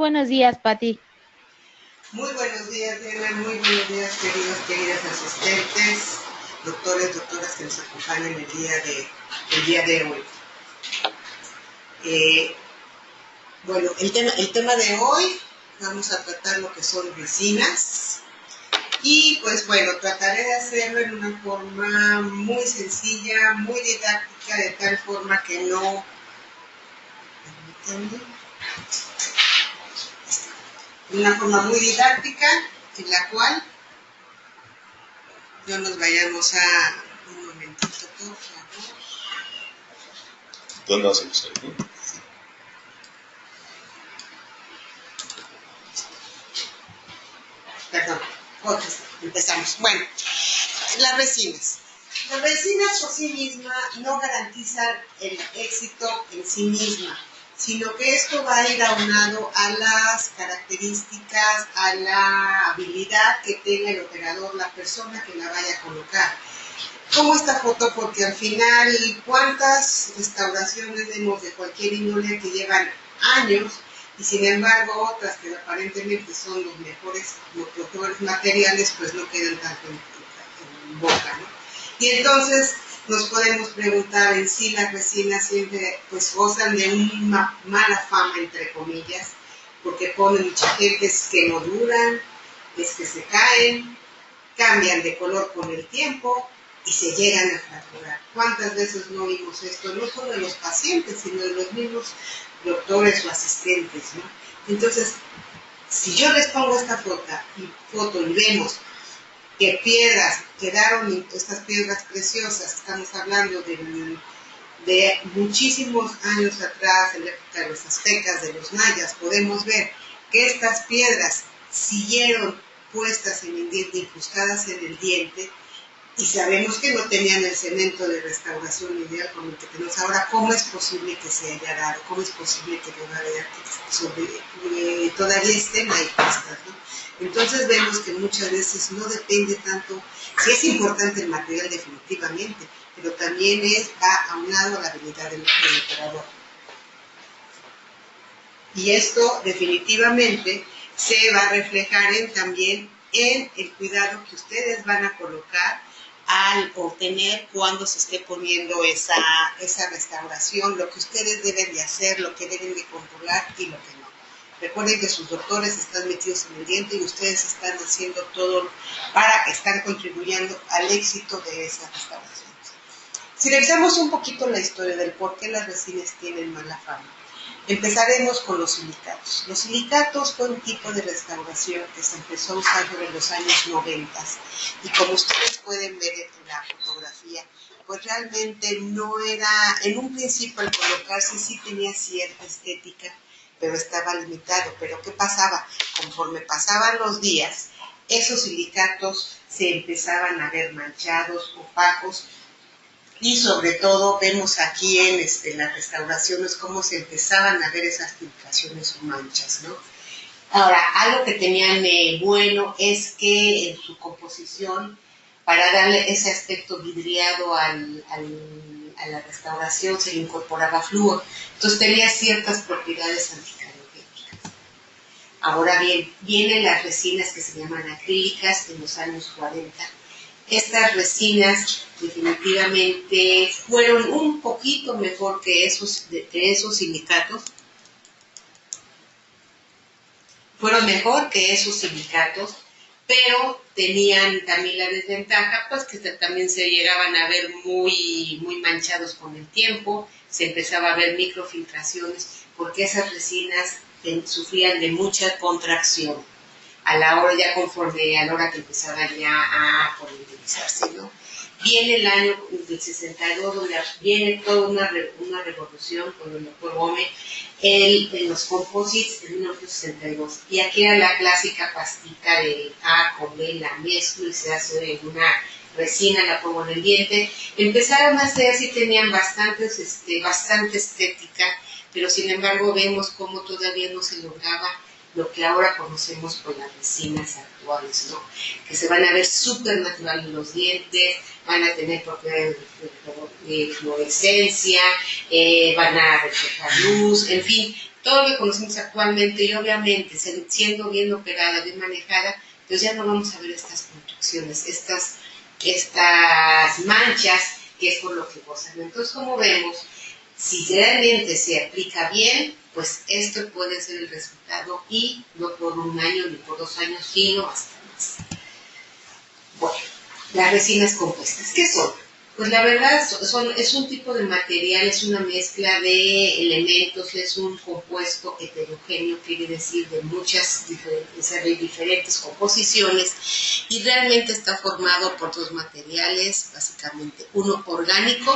buenos días, Pati. Muy buenos días, Diana. Muy buenos días, queridas asistentes, doctores, doctoras que nos acompañan el día de hoy. Bueno, el tema de hoy vamos a tratar lo que son resinas. Y pues bueno, trataré de hacerlo en una forma muy sencilla, muy didáctica, de tal forma que no... Una forma muy didáctica en la cual no nos vayamos a... Un momentito, por favor. ¿Dónde vas a empezar? Sí. Perdón, empezamos. Bueno, las resinas. Las resinas por sí mismas no garantizan el éxito en sí misma, sino que esto va a ir aunado a las características, a la habilidad que tenga el operador, la persona que la vaya a colocar. Como esta foto, porque al final, ¿cuántas restauraciones vemos de cualquier índole que llevan años y sin embargo otras que aparentemente son los mejores materiales, pues no quedan tanto en boca, ¿no? Y entonces nos podemos preguntar en sí las resinas siempre pues gozan de una mala fama, entre comillas, porque ponen mucha gente que no duran, es que se caen, cambian de color con el tiempo y se llegan a fracturar. ¿Cuántas veces no vimos esto? No solo de los pacientes, sino de los mismos doctores o asistentes, ¿no? Entonces, si yo les pongo esta foto y vemos que piedras quedaron, estas piedras preciosas, estamos hablando de muchísimos años atrás, en la época de los aztecas, de los mayas, podemos ver que estas piedras siguieron puestas en el diente, incrustadas en el diente, y sabemos que no tenían el cemento de restauración ideal como el que tenemos ahora. ¿Cómo es posible que se haya dado? ¿Cómo es posible que todavía estén ahí puestas, ¿no? Entonces vemos que muchas veces no depende tanto, sí es importante el material definitivamente, pero también va aunado a la habilidad del operador. Y esto definitivamente se va a reflejar también en el cuidado que ustedes van a colocar al obtener cuando se esté poniendo esa restauración, lo que ustedes deben de hacer, lo que deben de controlar y lo que no. Recuerden que sus doctores están metidos en el diente y ustedes están haciendo todo para estar contribuyendo al éxito de esa restauración. Si revisamos un poquito la historia del por qué las resinas tienen mala fama, empezaremos con los silicatos. Los silicatos fue un tipo de restauración que se empezó a usar sobre los años 90 y como ustedes pueden ver en la fotografía, pues realmente no era, en un principio al colocarse sí tenía cierta estética, pero estaba limitado. Pero ¿qué pasaba? Conforme pasaban los días, esos silicatos se empezaban a ver manchados, opacos, y sobre todo vemos aquí en las restauraciones cómo se empezaban a ver esas filtraciones o manchas, ¿no? Ahora, algo que tenían bueno es que en su composición, para darle ese aspecto vidriado a la restauración, se le incorporaba flúor. Entonces tenía ciertas propiedades anticanogénicas. Ahora bien, vienen las resinas que se llaman acrílicas en los años 40. Estas resinas definitivamente fueron un poquito mejor que esos silicatos. Fueron mejor que esos silicatos, pero tenían también la desventaja, pues que también se llegaban a ver muy, muy manchados con el tiempo, se empezaba a ver microfiltraciones, porque esas resinas sufrían de mucha contracción a la hora ya conforme a la hora que empezaban ya a polimerizarse, ¿no? Viene el año del 62, donde viene toda una revolución con el doctor Gómez en los composites en 1962. Y aquí era la clásica pastita de A con B, la mezclo y se hace en una resina, la pongo en el diente. Empezaron a hacer, sí tenían bastante estética, pero sin embargo vemos cómo todavía no se lograba lo que ahora conocemos por las resinas actuales, ¿no? Que se van a ver súper naturales los dientes, van a tener propiedades de fluorescencia, van a reflejar luz, en fin, todo lo que conocemos actualmente y obviamente siendo bien operada, bien manejada, pues ya no vamos a ver estas construcciones, estas manchas, que es por lo que gozan. Entonces, como vemos, si realmente se aplica bien, pues esto puede ser el resultado y no por 1 año ni por 2 años, sino hasta más. Bueno, las resinas compuestas, ¿qué son? Pues la verdad es un tipo de material, es una mezcla de elementos, es un compuesto heterogéneo, quiere decir de muchas diferentes composiciones, y realmente está formado por 2 materiales, básicamente uno orgánico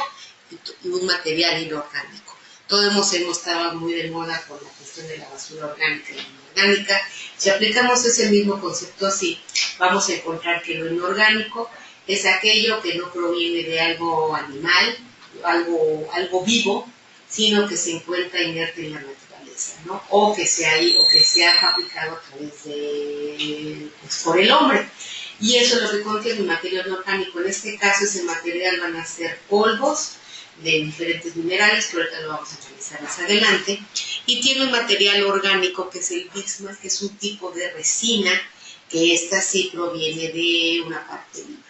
y un material inorgánico. Todos hemos estado muy de moda con la cuestión de la basura orgánica y inorgánica. Si aplicamos ese mismo concepto así, vamos a encontrar que lo inorgánico es aquello que no proviene de algo animal, algo vivo, sino que se encuentra inerte en la naturaleza, ¿no? O que se ha fabricado a través de, por el hombre. Y eso es lo que contiene el material orgánico. En este caso, ese material van a ser polvos de diferentes minerales, que ahorita lo vamos a analizar más adelante. Y tiene un material orgánico que es el bismuth, que es un tipo de resina, que esta sí proviene de una parte viva.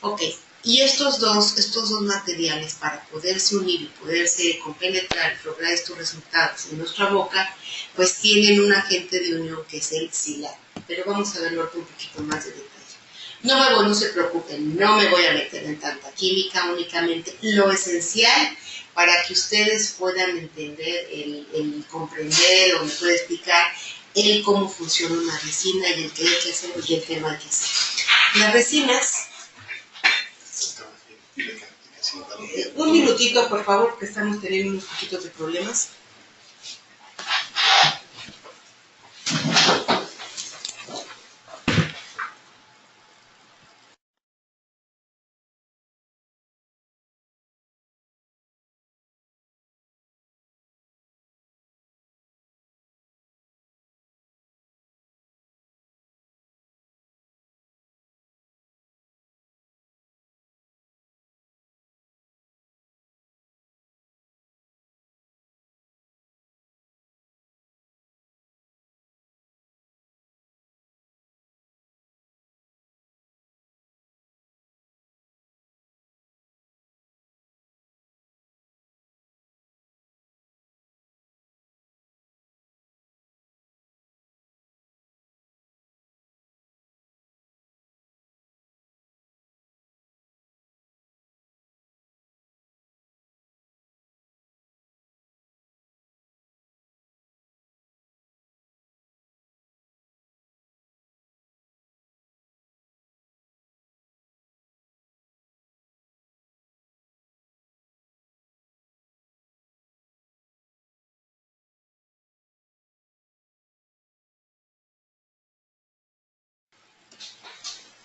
Ok, y estos dos materiales, para poderse unir y poderse compenetrar y lograr estos resultados en nuestra boca, pues tienen un agente de unión que es el silato. Pero vamos a verlo un poquito más de detalle. No se preocupen, no me voy a meter en tanta química, únicamente lo esencial para que ustedes puedan entender, el comprender o me pueda explicar el cómo funciona una resina y el que hay que hacer y el que no hay que hacer. Las resinas... Un minutito, por favor, que estamos teniendo unos poquitos de problemas.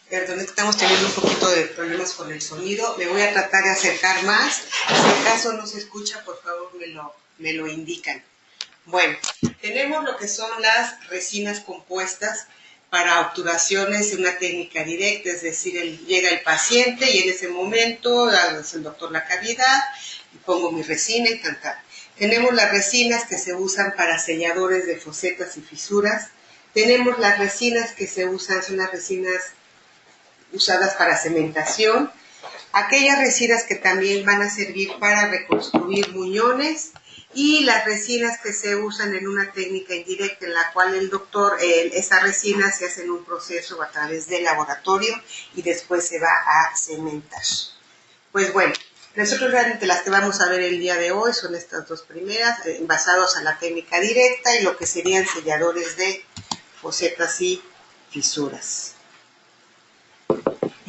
Perdón, estamos teniendo un poquito de problemas con el sonido. Me voy a tratar de acercar más. Si acaso no se escucha, por favor me lo indican. Bueno, tenemos lo que son las resinas compuestas para obturaciones en una técnica directa, es decir, llega el paciente y en ese momento hace el doctor la cavidad, y pongo mi resina y tal. Tenemos las resinas que se usan para selladores de fosetas y fisuras. Tenemos las resinas que se usan, son las resinas usadas para cementación, aquellas resinas que también van a servir para reconstruir muñones y las resinas que se usan en una técnica indirecta en la cual el doctor, esa resina se hace en un proceso a través del laboratorio y después se va a cementar. Pues bueno, nosotros realmente las que vamos a ver el día de hoy son estas 2 primeras, basados en la técnica directa y lo que serían selladores de fosetas y fisuras.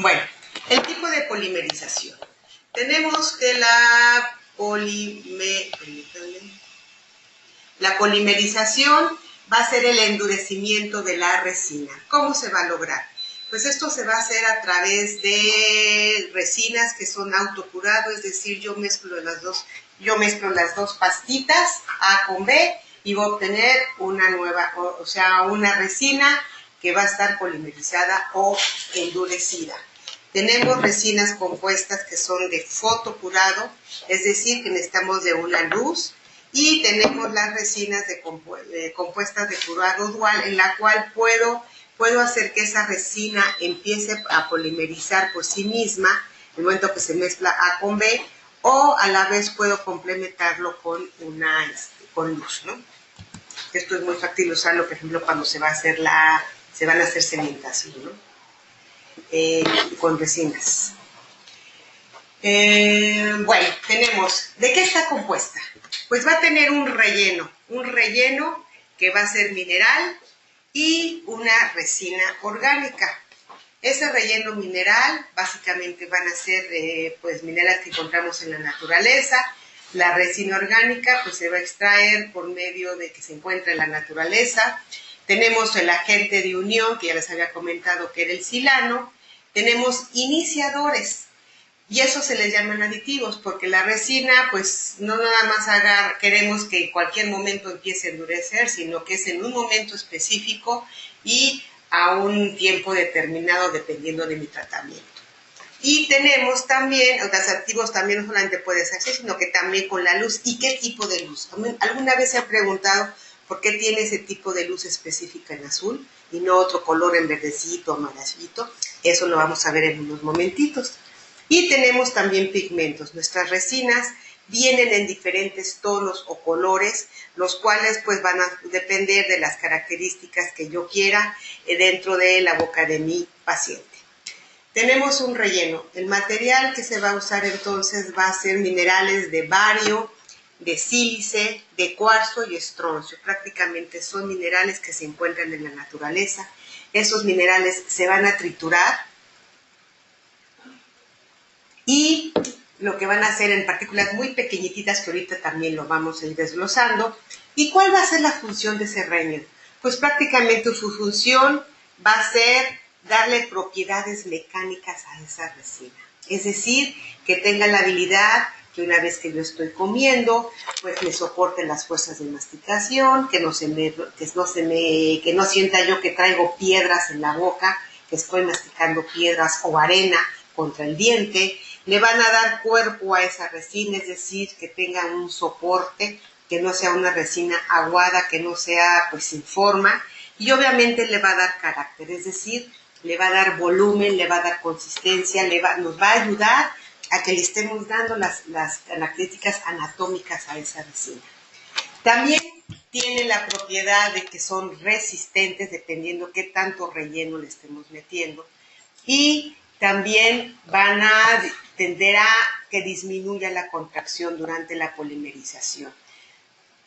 Bueno, el tipo de polimerización. Tenemos que la polimerización va a ser el endurecimiento de la resina. ¿Cómo se va a lograr? Pues esto se va a hacer a través de resinas que son autocurado, es decir, yo mezclo las dos pastitas A con B y voy a obtener una nueva, o sea, una resina que va a estar polimerizada o endurecida. Tenemos resinas compuestas que son de fotocurado, es decir, que necesitamos de una luz Y tenemos las resinas compuestas de fluoruro dual, en la cual puedo hacer que esa resina empiece a polimerizar por sí misma, en el momento que se mezcla A con B, o a la vez puedo complementarlo con con luz, ¿no? Esto es muy fácil usarlo, por ejemplo, cuando se van a hacer cementación, ¿no? Con resinas. Bueno, tenemos, ¿de qué está compuesta? Pues va a tener un relleno que va a ser mineral y una resina orgánica. Ese relleno mineral básicamente van a ser pues minerales que encontramos en la naturaleza. La resina orgánica pues se va a extraer por medio de que se encuentra en la naturaleza. Tenemos el agente de unión, que ya les había comentado que era el silano. Tenemos iniciadores, y eso se les llaman aditivos, porque la resina, pues no nada más queremos que en cualquier momento empiece a endurecer, sino que es en un momento específico y a un tiempo determinado dependiendo de mi tratamiento. Y tenemos también, los aditivos también no solamente puedes hacer, sino que también con la luz. ¿Y qué tipo de luz? ¿Alguna vez se ha preguntado por qué tiene ese tipo de luz específica en azul y no otro color en verdecito, amarillito? Eso lo vamos a ver en unos momentitos. Y tenemos también pigmentos. Nuestras resinas vienen en diferentes tonos o colores, los cuales pues van a depender de las características que yo quiera dentro de la boca de mi paciente. Tenemos un relleno. El material que se va a usar entonces va a ser minerales de bario, de sílice, de cuarzo y estroncio. Prácticamente son minerales que se encuentran en la naturaleza. Esos minerales se van a triturar y lo que van a hacer en partículas muy pequeñitas, que ahorita también lo vamos a ir desglosando. ¿Y cuál va a ser la función de ese relleno? Pues prácticamente su función va a ser darle propiedades mecánicas a esa resina. Es decir, que tenga la habilidad que una vez que yo estoy comiendo, pues me soporte las fuerzas de masticación, que no sienta yo que traigo piedras en la boca, que estoy masticando piedras o arena contra el diente. Le van a dar cuerpo a esa resina, es decir, que tenga un soporte, que no sea una resina aguada, que no sea pues sin forma, y obviamente le va a dar carácter, es decir, le va a dar volumen, le va a dar consistencia, nos va a ayudar a que le estemos dando las características anatómicas a esa resina. También tiene la propiedad de que son resistentes dependiendo qué tanto relleno le estemos metiendo, y también van a tender a que disminuya la contracción durante la polimerización.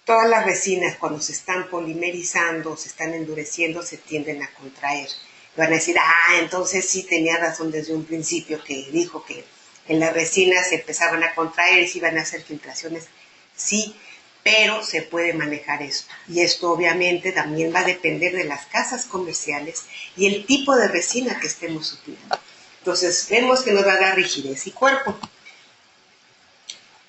Todas las resinas cuando se están polimerizando, se están endureciendo, se tienden a contraer. Van a decir, entonces sí tenía razón desde un principio que dijo que en las resinas se empezaban a contraer y se iban a hacer filtraciones. Sí, pero se puede manejar esto. Y esto obviamente también va a depender de las casas comerciales y el tipo de resina que estemos utilizando. Entonces vemos que nos va a dar rigidez y cuerpo.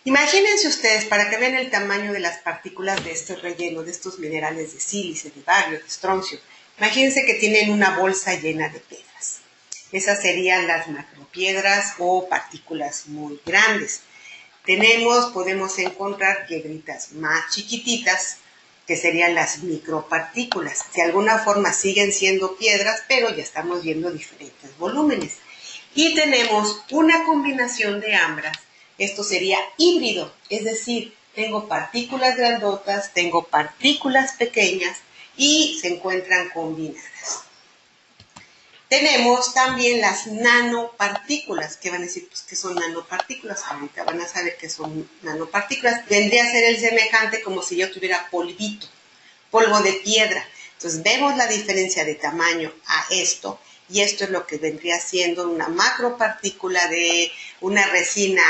Imagínense ustedes, para que vean el tamaño de las partículas de este relleno, de estos minerales de sílice, de bario, de estroncio. Imagínense que tienen una bolsa llena de piedras. Esas serían las macropiedras o partículas muy grandes. Podemos encontrar piedritas más chiquititas, que serían las micropartículas. De alguna forma siguen siendo piedras, pero ya estamos viendo diferentes volúmenes. Y tenemos una combinación de ambas. Esto sería híbrido, es decir, tengo partículas grandotas, tengo partículas pequeñas y se encuentran combinadas. Tenemos también las nanopartículas, que van a decir, pues, ¿qué son nanopartículas? Ahorita van a saber qué son nanopartículas. Vendría a ser el semejante como si yo tuviera polvito, polvo de piedra. Entonces, vemos la diferencia de tamaño a esto, y esto es lo que vendría siendo una macropartícula de una resina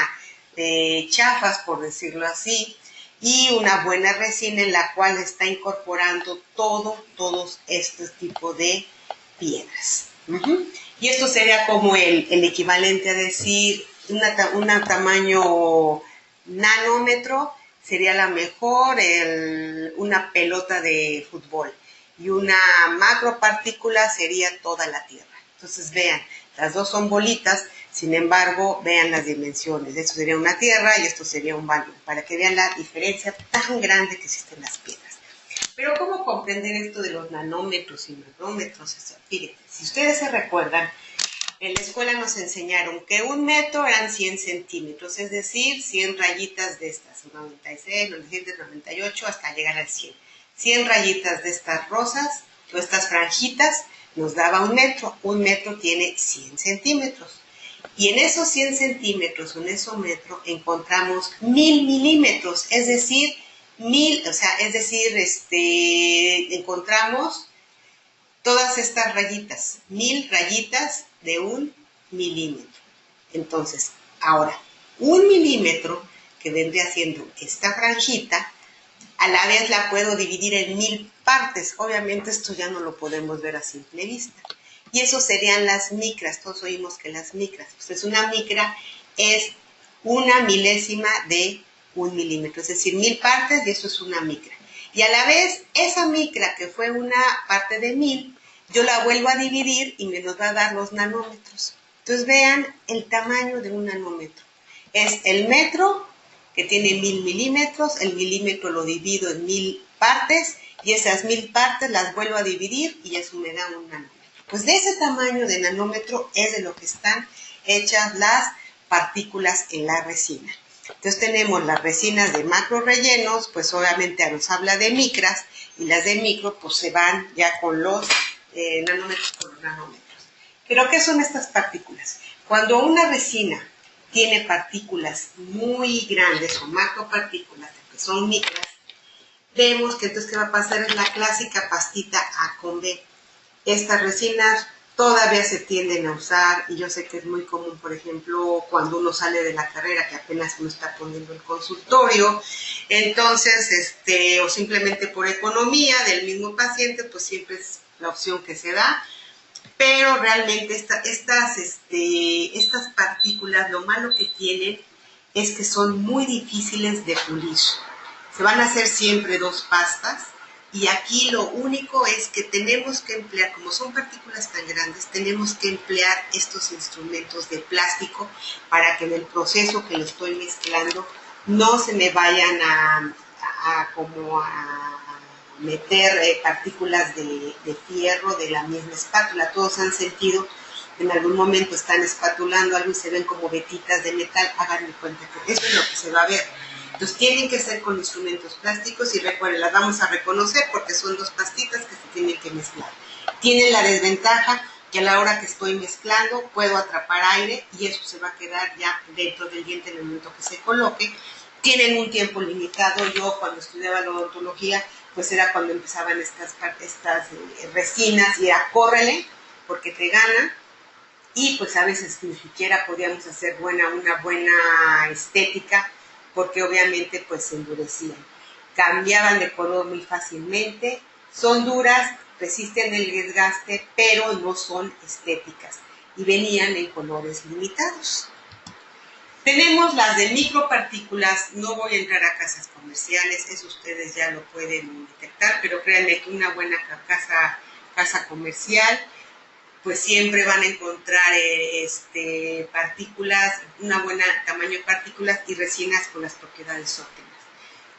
de chafas, por decirlo así, y una buena resina en la cual está incorporando todos estos tipos de piedras. Y esto sería como el equivalente a decir un tamaño nanómetro sería la mejor una pelota de fútbol, y una macropartícula sería toda la Tierra. Entonces vean, las dos son bolitas, Sin embargo, vean las dimensiones. Esto sería una tierra y esto sería un baño, para que vean la diferencia tan grande que existen las piedras. Pero ¿cómo comprender esto de los nanómetros y micrómetros? Fíjense, si ustedes se recuerdan, en la escuela nos enseñaron que 1 metro eran 100 centímetros, es decir, 100 rayitas de estas, 96, 998, hasta llegar al 100. 100 rayitas de estas rosas, o estas franjitas, nos daba 1 metro. 1 metro tiene 100 centímetros. Y en esos 100 centímetros, en ese metro, encontramos 1000 milímetros, es decir, encontramos todas estas rayitas, 1000 rayitas de 1 milímetro. Entonces, ahora, 1 milímetro, que vendría siendo esta franjita, a la vez la puedo dividir en 1000 partes. Obviamente esto ya no lo podemos ver a simple vista. Y eso serían las micras. Todos oímos que las micras. Entonces una micra es 1 milésima de 1 milímetro. Es decir, 1000 partes y eso es una micra. Y a la vez, esa micra que fue una parte de 1000, yo la vuelvo a dividir y me nos va a dar los nanómetros. Entonces vean el tamaño de un nanómetro. Es el metro, que tiene 1000 milímetros, el milímetro lo divido en 1000 partes y esas 1000 partes las vuelvo a dividir y eso me da un nanómetro. Pues de ese tamaño de nanómetro es de lo que están hechas las partículas en la resina. Entonces tenemos las resinas de macro rellenos, pues obviamente nos habla de micras, y las de micro pues se van ya con los nanómetros por los nanómetros. ¿Pero qué son estas partículas? Cuando una resina tiene partículas muy grandes o macropartículas, que son micras, vemos que entonces ¿qué va a pasar? Es la clásica pastita A con B. Estas resinas todavía se tienden a usar y yo sé que es muy común, por ejemplo, cuando uno sale de la carrera, que apenas uno está poniendo el consultorio, entonces, o simplemente por economía del mismo paciente, pues siempre es la opción que se da. Pero realmente estas partículas, lo malo que tienen es que son muy difíciles de pulir. Se van a hacer siempre 2 pastas y aquí lo único es que tenemos que emplear, como son partículas tan grandes, tenemos que emplear estos instrumentos de plástico para que en el proceso que lo estoy mezclando no se me vayan a meter partículas de fierro de la misma espátula. Todos han sentido, en algún momento están espatulando algo y se ven como vetitas de metal. Háganme cuenta que eso es lo que se va a ver. Entonces tienen que ser con instrumentos plásticos y recuerden, las vamos a reconocer porque son 2 pastitas que se tienen que mezclar. Tienen la desventaja que a la hora que estoy mezclando puedo atrapar aire y eso se va a quedar ya dentro del diente en el momento que se coloque. Tienen un tiempo limitado. Yo cuando estudiaba la odontología, pues era cuando empezaban estas resinas y era córrele porque te gana, y pues a veces ni siquiera podíamos hacer una buena estética porque obviamente pues se endurecían, cambiaban de color muy fácilmente, son duras, resisten el desgaste, pero no son estéticas y venían en colores limitados. Tenemos las de micropartículas. No voy a entrar a casas comerciales, eso ustedes ya lo pueden detectar, pero créanme que una buena casa comercial, pues siempre van a encontrar partículas, una buena tamaño de partículas y resinas con las propiedades óptimas.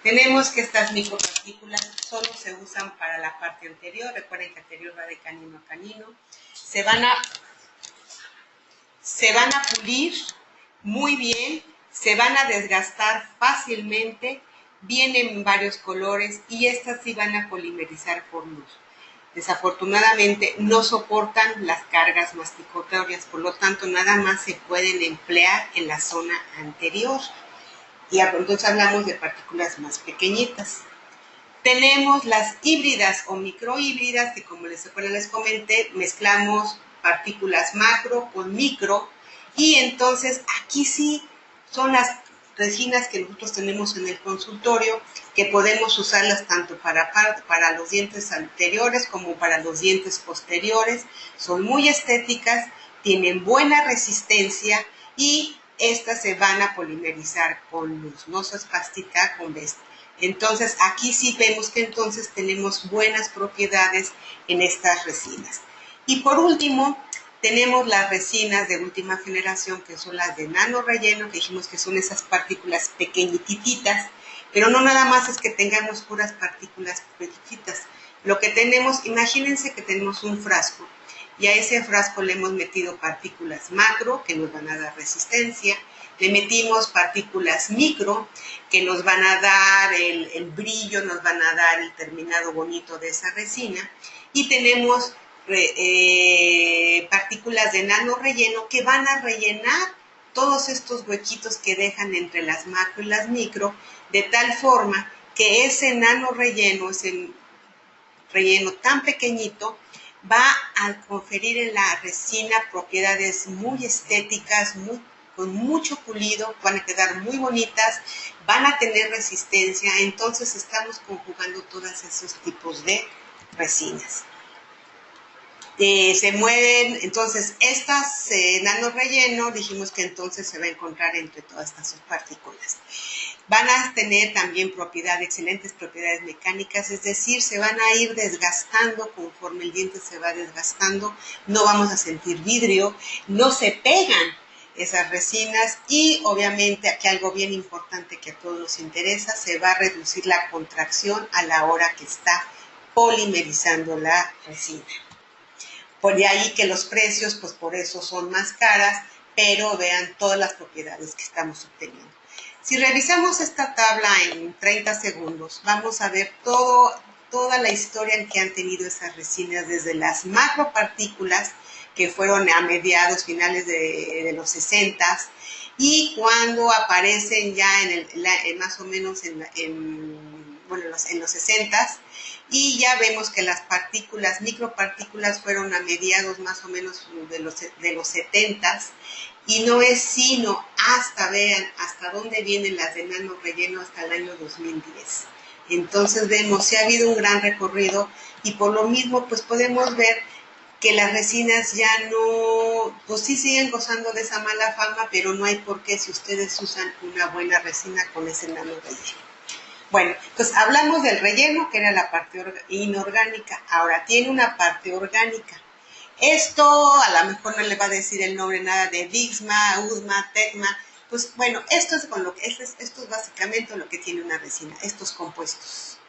Tenemos que estas micropartículas solo se usan para la parte anterior. Recuerden que anterior va de canino a canino. Se van a pulir muy bien, se van a desgastar fácilmente, vienen en varios colores y estas sí van a polimerizar por luz. Desafortunadamente no soportan las cargas masticatorias, por lo tanto nada más se pueden emplear en la zona anterior. Y entonces hablamos de partículas más pequeñitas. Tenemos las híbridas o microhíbridas, que como les comenté, mezclamos partículas macro con micro, y entonces aquí sí son las resinas que nosotros tenemos en el consultorio, que podemos usarlas tanto para los dientes anteriores como para los dientes posteriores. Son muy estéticas, tienen buena resistencia y estas se van a polimerizar con luz, no es pastita con vesta. Entonces aquí sí vemos que entonces tenemos buenas propiedades en estas resinas. Y por último, Tenemos las resinas de última generación, que son las de nano relleno, que dijimos que son esas partículas pequeñititas, pero no nada más es que tengamos puras partículas pequeñitas. Lo que tenemos, imagínense que tenemos un frasco, y a ese frasco le hemos metido partículas macro, que nos van a dar resistencia, le metimos partículas micro, que nos van a dar el brillo, nos van a dar el terminado bonito de esa resina, y tenemos partículas de nano relleno que van a rellenar todos estos huequitos que dejan entre las macro y las micro, de tal forma que ese nano relleno, ese relleno tan pequeñito, va a conferir en la resina propiedades muy estéticas, con mucho pulido, van a quedar muy bonitas, van a tener resistencia. Entonces estamos conjugando todos esos tipos de resinas. Se mueven, entonces estas nano relleno, dijimos que entonces se va a encontrar entre todas estas partículas. Van a tener también excelentes propiedades mecánicas, es decir, se van a ir desgastando conforme el diente se va desgastando, no vamos a sentir vidrio, no se pegan esas resinas, y obviamente aquí algo bien importante que a todos nos interesa, se va a reducir la contracción a la hora que está polimerizando la resina. Por ahí que los precios, pues por eso son más caras, pero vean todas las propiedades que estamos obteniendo. Si revisamos esta tabla en 30 segundos, vamos a ver toda la historia en que han tenido esas resinas, desde las macropartículas, que fueron a mediados, finales de los 60, y cuando aparecen ya más o menos en los 60, y ya vemos que las partículas, micropartículas, fueron a mediados más o menos de los 70, y no es sino vean hasta dónde vienen las de nano relleno, hasta el año 2010. Entonces vemos si ha habido un gran recorrido, y por lo mismo pues podemos ver que las resinas ya no, pues sí siguen gozando de esa mala fama, pero no hay por qué si ustedes usan una buena resina con ese nano relleno. Bueno, pues hablamos del relleno, que era la parte inorgánica. Ahora tiene una parte orgánica. Esto a lo mejor no le va a decir el nombre nada de Dixma, Usma, Tecma. Pues bueno, esto es básicamente lo que tiene una resina, estos compuestos.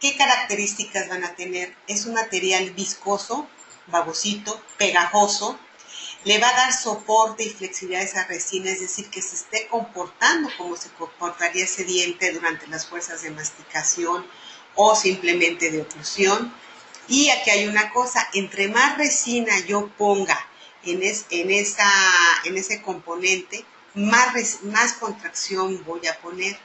¿Qué características van a tener? Es un material viscoso, babosito, pegajoso. Le va a dar soporte y flexibilidad a esa resina, es decir, que se esté comportando como se comportaría ese diente durante las fuerzas de masticación o simplemente de oclusión. Y aquí hay una cosa, entre más resina yo ponga en ese componente, más contracción voy a poner.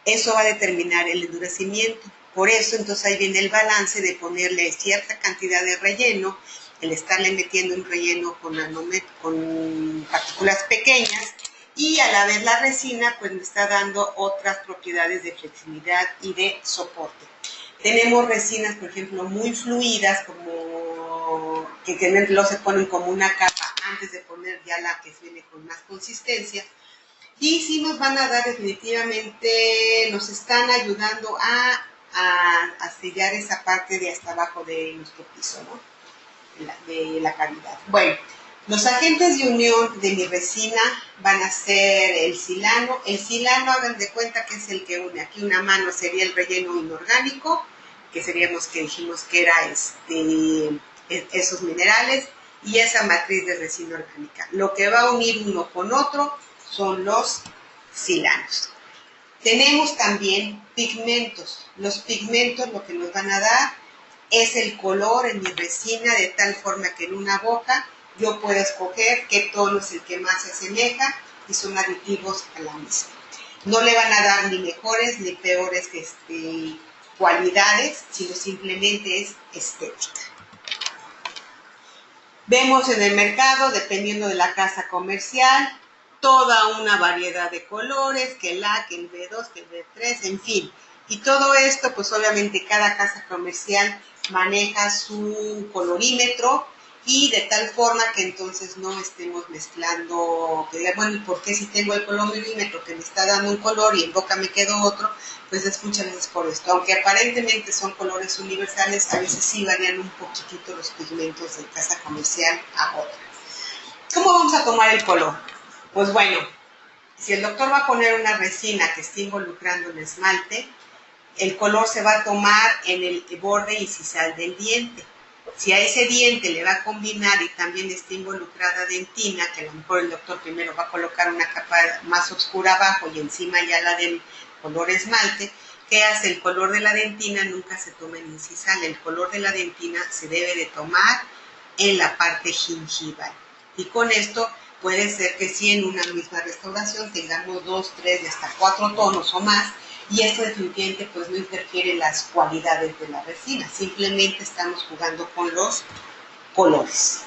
Eso va a determinar el endurecimiento. Por eso, entonces ahí viene el balance de ponerle cierta cantidad de relleno, el estarle metiendo un relleno con partículas pequeñas, y a la vez la resina pues me está dando otras propiedades de flexibilidad y de soporte. Tenemos resinas, por ejemplo, muy fluidas, como que se ponen como una capa antes de poner ya la que viene con más consistencia. Y sí nos van a dar definitivamente, nos están ayudando a sellar esa parte de hasta abajo de nuestro piso, ¿no? De la cavidad. Bueno, los agentes de unión de mi resina van a ser el silano. El silano, hagan de cuenta que es el que une. Aquí una mano sería el relleno inorgánico, que dijimos que era esos minerales, y esa matriz de resina orgánica. Lo que va a unir uno con otro son los silanos. Tenemos también pigmentos. Los pigmentos lo que nos van a dar es el color en mi resina, de tal forma que en una boca yo puedo escoger qué tono es el que más se asemeja, y son aditivos a la misma. No le van a dar ni mejores ni peores cualidades, sino simplemente es estética. Vemos en el mercado, dependiendo de la casa comercial, toda una variedad de colores, que el A, que el B2, que el B3, en fin. Y todo esto, pues obviamente cada casa comercial maneja su colorímetro, y de tal forma que entonces no estemos mezclando, que diga, bueno, ¿y por qué si tengo el colorimétro que me está dando un color y en boca me quedó otro? Pues es muchas veces por esto. Aunque aparentemente son colores universales, a veces sí varían un poquitito los pigmentos de casa comercial a otra. ¿Cómo vamos a tomar el color? Pues bueno, si el doctor va a poner una resina que esté involucrando el esmalte, el color se va a tomar en el borde incisal del diente. Si a ese diente le va a combinar y también está involucrada dentina, que a lo mejor el doctor primero va a colocar una capa más oscura abajo y encima ya la del color esmalte, ¿qué hace? El color de la dentina nunca se toma en incisal. El color de la dentina se debe de tomar en la parte gingival. Y con esto puede ser que sí en una misma restauración tengamos 2, 3 y hasta 4 tonos o más, y esto definitivamente pues no interfiere en las cualidades de la resina, simplemente estamos jugando con los colores.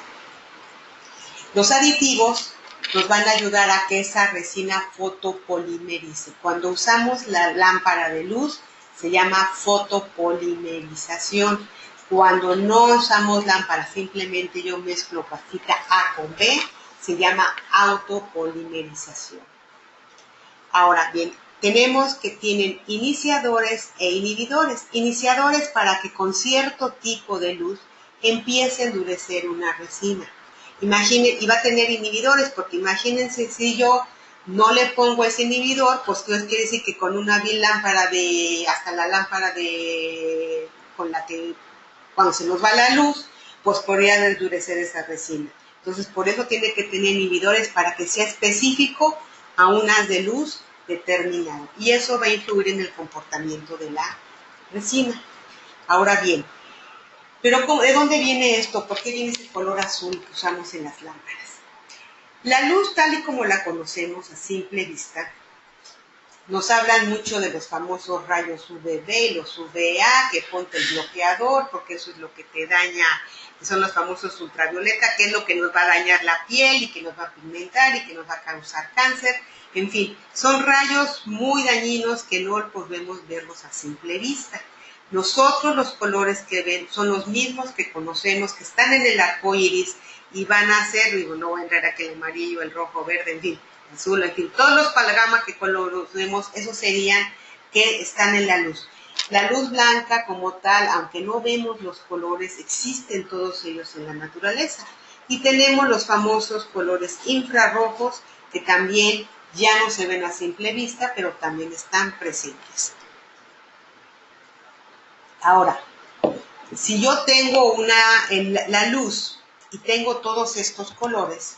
Los aditivos nos van a ayudar a que esa resina fotopolimerice. Cuando usamos la lámpara de luz se llama fotopolimerización. Cuando no usamos lámpara, simplemente yo mezclo pastita A con B, se llama autopolimerización. Ahora bien, tenemos que tienen iniciadores e inhibidores. Iniciadores para que con cierto tipo de luz empiece a endurecer una resina. Y va a tener inhibidores, porque imagínense si yo no le pongo ese inhibidor, pues quiere decir que con una vil lámpara hasta la lámpara con la que cuando se nos va la luz, pues podría endurecer esa resina. Entonces, por eso tiene que tener inhibidores para que sea específico a un haz de luz determinado. Y eso va a influir en el comportamiento de la resina. Ahora bien, ¿pero de dónde viene esto? ¿Por qué viene ese color azul que usamos en las lámparas? La luz, tal y como la conocemos a simple vista, nos hablan mucho de los famosos rayos UVB y los UVA, que ponte el bloqueador, porque eso es lo que te daña, que son los famosos ultravioleta, que es lo que nos va a dañar la piel y que nos va a pigmentar y que nos va a causar cáncer. En fin, son rayos muy dañinos que no podemos verlos a simple vista. Nosotros los colores que ven son los mismos que conocemos, que están en el arco iris y van a ser, digo, no voy a entrar aquí el amarillo, el rojo, verde, en fin, azul, en fin, todos los panoramas que conocemos, esos serían que están en la luz. La luz blanca como tal, aunque no vemos los colores, existen todos ellos en la naturaleza. Y tenemos los famosos colores infrarrojos, que también ya no se ven a simple vista, pero también están presentes. Ahora, si yo tengo la luz y tengo todos estos colores,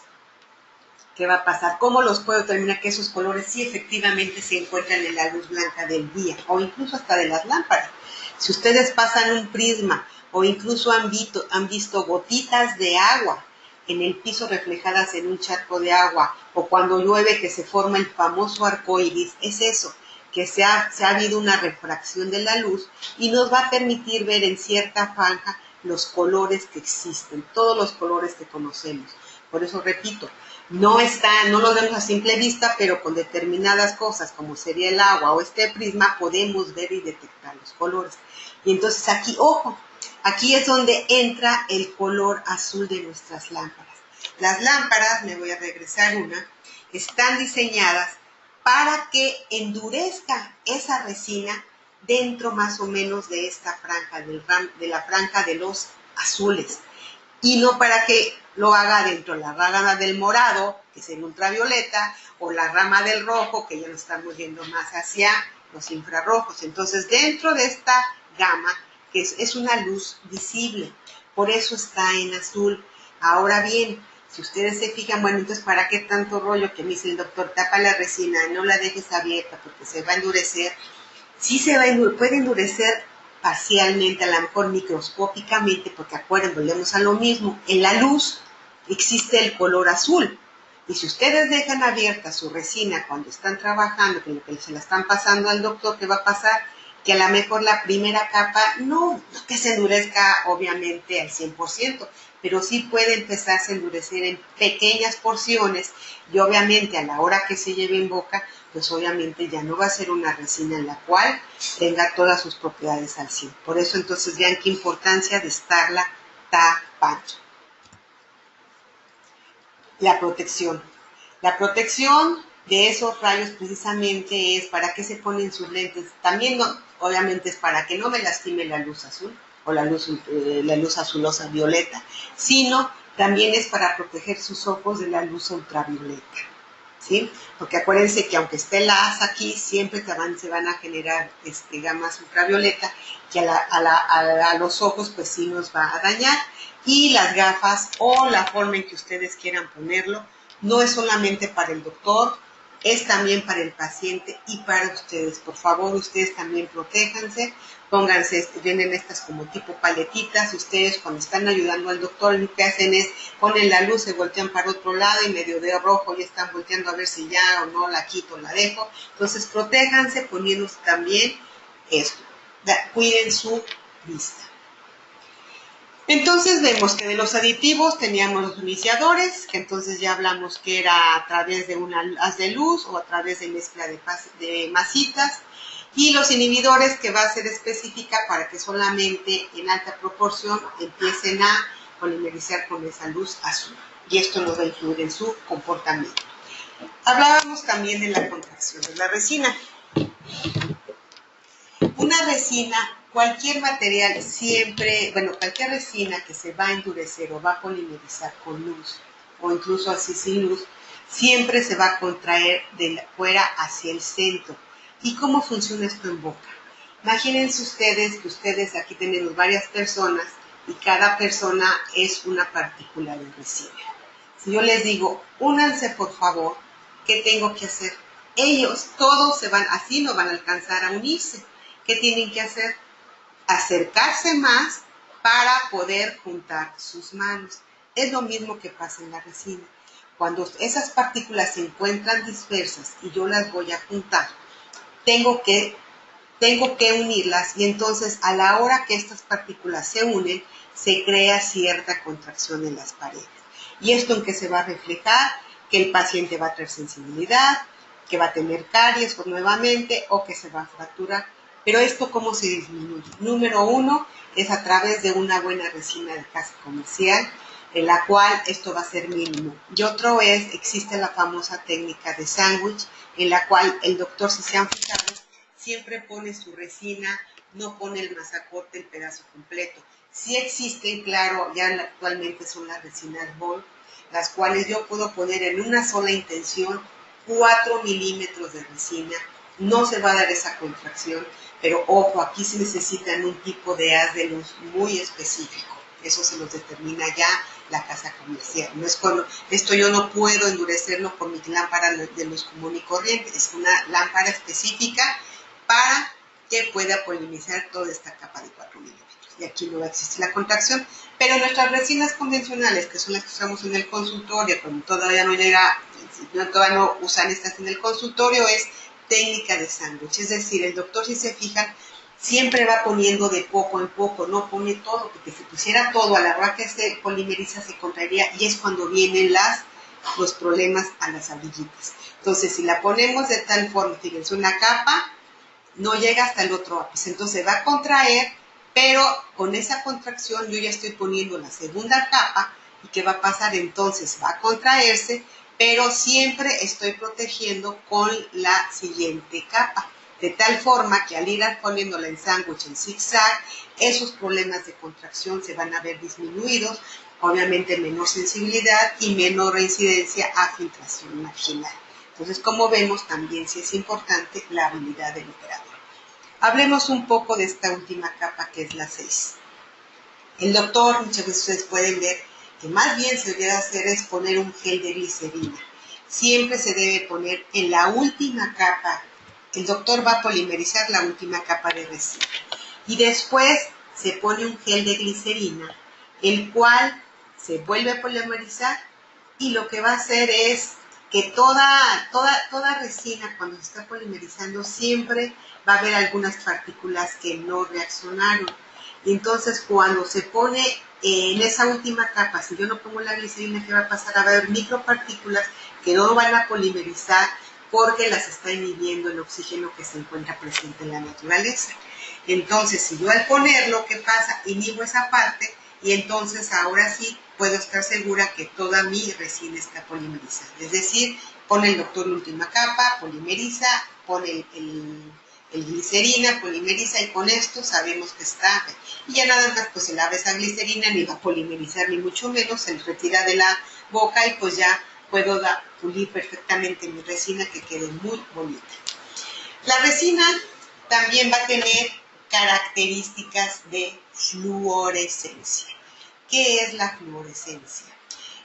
¿qué va a pasar? ¿Cómo los puedo determinar que esos colores sí efectivamente se encuentran en la luz blanca del día o incluso hasta de las lámparas? Si ustedes pasan un prisma o incluso han visto gotitas de agua en el piso reflejadas en un charco de agua, o cuando llueve que se forma el famoso arco iris, es eso, que se ha habido una refracción de la luz y nos va a permitir ver en cierta franja los colores que existen, todos los colores que conocemos. Por eso repito, no los vemos a simple vista, pero con determinadas cosas, como sería el agua o este prisma, podemos ver y detectar los colores. Y entonces aquí, ojo, aquí es donde entra el color azul de nuestras lámparas. Las lámparas, me voy a regresar están diseñadas para que endurezca esa resina dentro más o menos de esta franja, de la franja de los azules. Y no para que lo haga dentro de la rama del morado, que es el ultravioleta, o la rama del rojo, que ya lo estamos yendo más hacia los infrarrojos. Entonces, dentro de esta gama, que es una luz visible, por eso está en azul. Ahora bien, si ustedes se fijan, bueno, entonces, ¿para qué tanto rollo que me dice el doctor? Tapa la resina, no la dejes abierta porque se va a endurecer. Sí puede endurecer parcialmente, a lo mejor microscópicamente, porque acuérdense, volvemos a lo mismo, en la luz existe el color azul, y si ustedes dejan abierta su resina cuando están trabajando, que se la están pasando al doctor, ¿qué va a pasar? Que a lo mejor la primera capa, no que se endurezca obviamente al 100%, pero sí puede empezarse a endurecer en pequeñas porciones, y obviamente a la hora que se lleve en boca, pues obviamente ya no va a ser una resina en la cual tenga todas sus propiedades al 100. Por eso entonces vean qué importancia de estarla tapando. La protección. La protección de esos rayos precisamente es para qué se ponen sus lentes. También, obviamente, es para que no me lastime la luz azul o la luz azulosa violeta, sino también es para proteger sus ojos de la luz ultravioleta, ¿sí? Porque acuérdense que aunque esté la asa aquí, siempre se van a generar gamas ultravioleta que a los ojos pues sí nos va a dañar. Y las gafas o la forma en que ustedes quieran ponerlo, no es solamente para el doctor, es también para el paciente y para ustedes. Por favor, ustedes también protéjanse, pónganse, vienen estas como tipo paletitas, ustedes cuando están ayudando al doctor lo que hacen es ponen la luz, se voltean para otro lado y medio de rojo ya están volteando a ver si ya o no la quito o la dejo. Entonces protéjanse poniéndose también esto, cuiden su vista. Entonces vemos que de los aditivos teníamos los iniciadores, que entonces ya hablamos que era a través de una haz de luz o a través de mezcla de masitas, y los inhibidores que va a ser específica para que solamente en alta proporción empiecen a polimerizar con esa luz azul, y esto nos va a influir en su comportamiento. Hablábamos también de la contracción de la resina. Una resina, cualquier material siempre, cualquier resina que se va a endurecer o va a polimerizar con luz, o incluso así sin luz, siempre se va a contraer de fuera hacia el centro. ¿Y cómo funciona esto en boca? Imagínense ustedes, aquí tenemos varias personas y cada persona es una partícula de resina. Si yo les digo, únanse por favor, ¿qué tengo que hacer? Ellos todos se van, así no van a alcanzar a unirse. ¿Qué tienen que hacer? Acercarse más para poder juntar sus manos. Es lo mismo que pasa en la resina. Cuando esas partículas se encuentran dispersas y yo las voy a juntar, tengo que unirlas y entonces a la hora que estas partículas se unen, se crea cierta contracción en las paredes. ¿Y esto en qué se va a reflejar? Que el paciente va a tener sensibilidad, que va a tener caries nuevamente o que se va a fracturar. Pero esto, ¿cómo se disminuye? Número uno, es a través de una buena resina de casa comercial, en la cual esto va a ser mínimo. Y otro existe la famosa técnica de sándwich, en la cual el doctor, si se han fijado, siempre pone su resina, no pone el masacote, el pedazo completo. Sí existen, claro, ya actualmente son las resinas Ball, las cuales yo puedo poner en una sola intención 4 milímetros de resina, no se va a dar esa contracción, pero ojo, aquí se necesitan un tipo de haz de luz muy específico. Eso se los determina ya la casa comercial. No es esto yo no puedo endurecerlo con mi lámpara de luz común y corriente. Es una lámpara específica para que pueda polimerizar toda esta capa de 4 milímetros. Y aquí no va a existir la contracción. Pero nuestras resinas convencionales, que son las que usamos en el consultorio, cuando todavía todavía no usan estas en el consultorio, es técnica de sándwich. Es decir, el doctor, si se fijan, siempre va poniendo de poco en poco, no pone todo, porque si pusiera todo a la hora que se polimeriza se contraería y es cuando vienen los problemas a las abriguitas. Entonces, si la ponemos de tal forma, fíjense, una capa no llega hasta el otro ápice, entonces va a contraer, pero con esa contracción yo ya estoy poniendo la segunda capa y ¿qué va a pasar? Entonces va a contraerse, pero siempre estoy protegiendo con la siguiente capa. De tal forma que al ir poniéndola en sándwich, en zigzag, esos problemas de contracción se van a ver disminuidos, obviamente menor sensibilidad y menor incidencia a filtración marginal. Entonces, como vemos, también sí es importante la habilidad del operador. Hablemos un poco de esta última capa que es la 6. El doctor, muchas veces ustedes pueden ver que más bien se debe hacer es poner un gel de glicerina. Siempre se debe poner en la última capa. El doctor va a polimerizar la última capa de resina. Y después se pone un gel de glicerina, el cual se vuelve a polimerizar y lo que va a hacer es que toda resina cuando se está polimerizando siempre va a haber algunas partículas que no reaccionaron. Y entonces cuando se pone en esa última capa, si yo no pongo la glicerina, ¿qué va a pasar? Va a haber micropartículas que no van a polimerizar porque las está inhibiendo el oxígeno que se encuentra presente en la naturaleza. Entonces, si yo al ponerlo, ¿qué pasa? Inhibo esa parte y entonces ahora sí puedo estar segura que toda mi resina está polimerizada. Es decir, pone el doctor la última capa, polimeriza, pone el glicerina, polimeriza, y con esto sabemos que está. Y ya nada más pues se lava esa glicerina, ni va a polimerizar ni mucho menos, se retira de la boca y pues ya puedo pulir perfectamente mi resina, que quede muy bonita. La resina también va a tener características de fluorescencia. ¿Qué es la fluorescencia?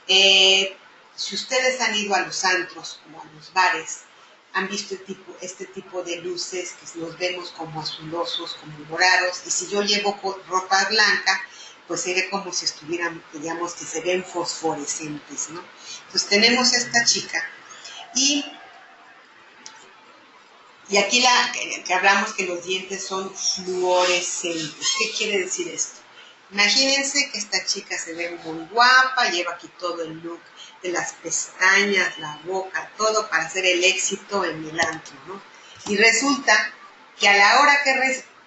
Si ustedes han ido a los antros o a los bares, han visto este tipo de luces que nos vemos como azulosos, como dorados, y si yo llevo ropa blanca, pues se ve como si estuvieran, digamos, que se ven fosforescentes, ¿no? Entonces tenemos esta chica, y aquí que hablamos que los dientes son fluorescentes. ¿Qué quiere decir esto? Imagínense que esta chica se ve muy guapa, lleva aquí todo el look de las pestañas, la boca, todo para hacer el éxito en el antro, ¿no? Y resulta que a la hora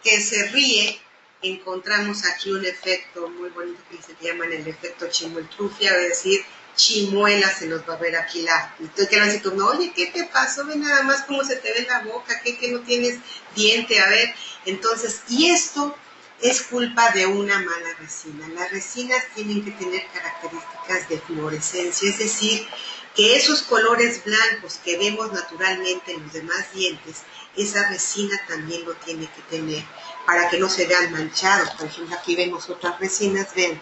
que se ríe, encontramos aquí un efecto muy bonito que se llaman el efecto chimoltrufia, es decir, chimuela, se nos va a ver aquí entonces que van a decir, no, oye, ¿qué te pasó? Ve nada más cómo se te ve la boca, que no tienes diente, a ver. Entonces, y esto es culpa de una mala resina. Las resinas tienen que tener características de fluorescencia, es decir, que esos colores blancos que vemos naturalmente en los demás dientes, esa resina también lo tiene que tener para que no se vean manchados. Por ejemplo, aquí vemos otras resinas, ven,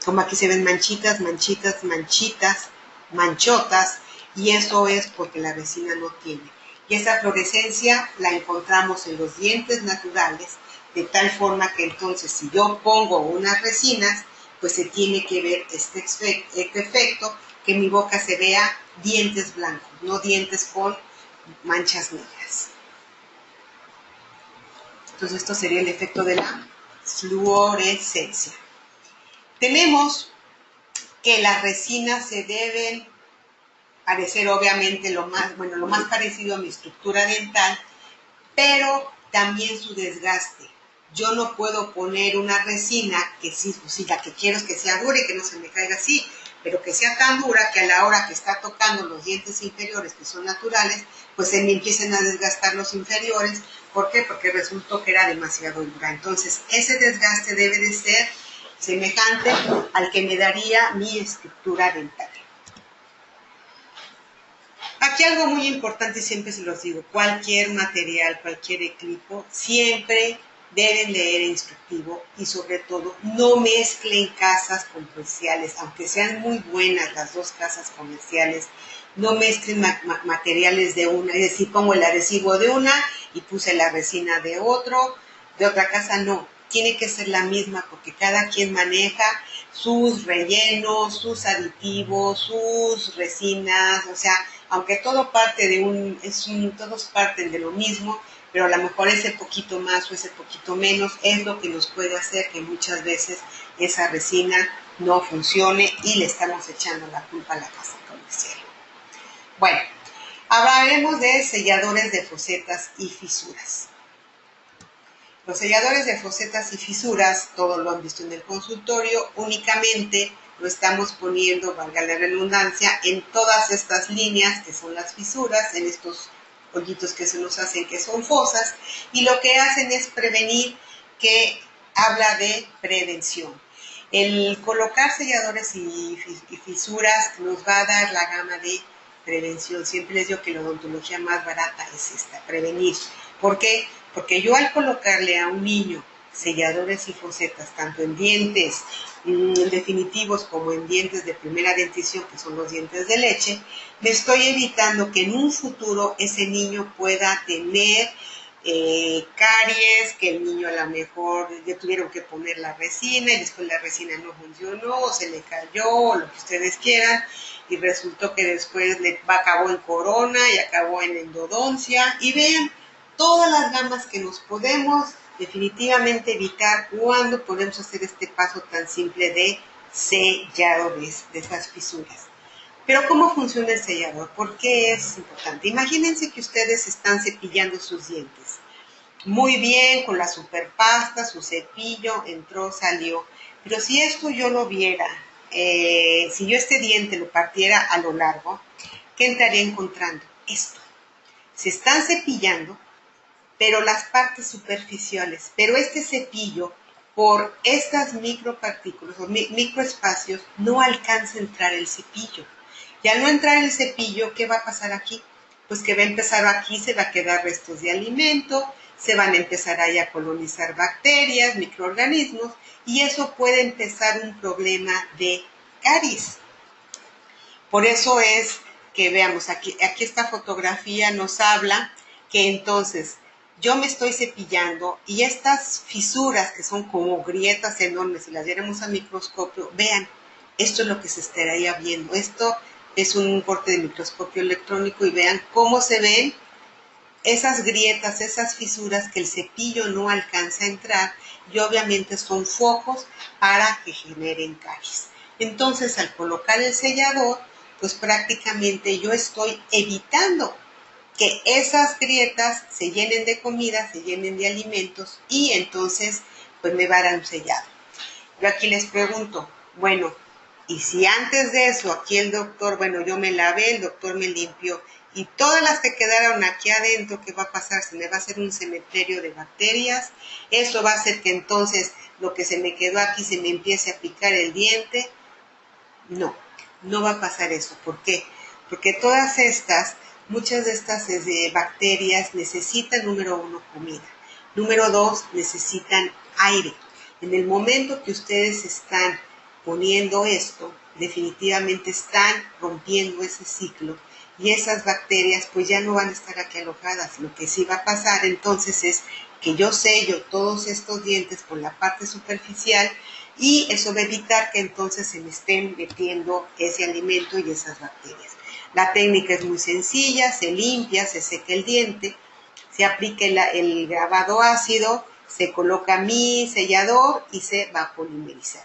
como aquí se ven manchitas, manchitas, manchitas, manchotas, y eso es porque la resina no tiene. Y esa fluorescencia la encontramos en los dientes naturales, de tal forma que entonces si yo pongo unas resinas, pues se tiene que ver este efecto, que mi boca se vea dientes blancos, no dientes con manchas negras. Entonces esto sería el efecto de la fluorescencia. Tenemos que las resinas se deben parecer obviamente lo más parecido a mi estructura dental, pero también su desgaste. Yo no puedo poner una resina que sí, si la que quiero es que sea dura y que no se me caiga así, pero que sea tan dura que a la hora que está tocando los dientes inferiores, que son naturales, pues se me empiecen a desgastar los inferiores. ¿Por qué? Porque resultó que era demasiado dura. Entonces, ese desgaste debe de ser semejante al que me daría mi estructura dental. Aquí algo muy importante, siempre se los digo, cualquier material, cualquier equipo, siempre deben leer el instructivo y sobre todo no mezclen casas comerciales, aunque sean muy buenas las dos casas comerciales, no mezclen materiales de una, es decir, pongo el adhesivo de una y puse la resina de otra casa, no, tiene que ser la misma porque cada quien maneja sus rellenos, sus aditivos, sus resinas, o sea, aunque todo parte todos parten de lo mismo, pero a lo mejor ese poquito más o ese poquito menos es lo que nos puede hacer que muchas veces esa resina no funcione y le estamos echando la culpa a la casa comercial. Bueno, hablaremos de selladores de fosetas y fisuras. Los selladores de fosetas y fisuras, todos lo han visto en el consultorio, únicamente lo estamos poniendo, valga la redundancia, en todas estas líneas que son las fisuras, en estos hoyitos que se nos hacen que son fosas, y lo que hacen es prevenir, que habla de prevención. El colocar selladores y fisuras nos va a dar la gama de prevención. Siempre les digo que la odontología más barata es esta, prevenir. ¿Por qué? Porque yo al colocarle a un niño selladores y fosetas, tanto en dientes definitivos como en dientes de primera dentición, que son los dientes de leche, me estoy evitando que en un futuro ese niño pueda tener caries, que el niño a lo mejor le tuvieron que poner la resina y después la resina no funcionó, o se le cayó, o lo que ustedes quieran, y resultó que después acabó en corona y acabó en endodoncia. Y vean todas las gamas que nos podemos definitivamente evitar cuando podemos hacer este paso tan simple de sellado de esas fisuras. Pero ¿cómo funciona el sellador? ¿Por qué es importante? Imagínense que ustedes están cepillando sus dientes. Muy bien, con la superpasta, su cepillo, entró, salió. Pero si esto yo lo viera, si yo este diente lo partiera a lo largo, ¿qué estaría encontrando? Esto. Se están cepillando, pero las partes superficiales. Pero este cepillo, por estas micropartículas o microespacios, no alcanza a entrar el cepillo. Y al no entrar el cepillo, ¿qué va a pasar aquí? Pues que va a empezar aquí, se va a quedar restos de alimento, se van a empezar ahí a colonizar bacterias, microorganismos, y eso puede empezar un problema de caries. Por eso es que veamos, aquí esta fotografía nos habla que entonces yo me estoy cepillando y estas fisuras que son como grietas enormes, si las viéramos a microscopio, vean, esto es lo que se estaría viendo. Esto es un corte de microscopio electrónico y vean cómo se ven esas grietas, esas fisuras que el cepillo no alcanza a entrar y obviamente son focos para que generen caries. Entonces, al colocar el sellador, pues prácticamente yo estoy evitando que esas grietas se llenen de comida, se llenen de alimentos y entonces pues me va a dar un sellado. Yo aquí les pregunto, bueno, y si antes de eso aquí el doctor, bueno, yo me lavé, el doctor me limpió y todas las que quedaron aquí adentro, ¿qué va a pasar? Se me va a hacer un cementerio de bacterias, eso va a hacer que entonces lo que se me quedó aquí se me empiece a picar el diente. No, no va a pasar eso. ¿Por qué? Porque muchas de estas bacterias necesitan, número 1, comida. Número 2, necesitan aire. En el momento que ustedes están poniendo esto, definitivamente están rompiendo ese ciclo y esas bacterias pues ya no van a estar aquí alojadas. Lo que sí va a pasar entonces es que yo sello todos estos dientes con la parte superficial y eso va a evitar que entonces se me estén metiendo ese alimento y esas bacterias. La técnica es muy sencilla, se limpia, se seca el diente, se aplica el grabado ácido, se coloca mi sellador y se va a polimerizar.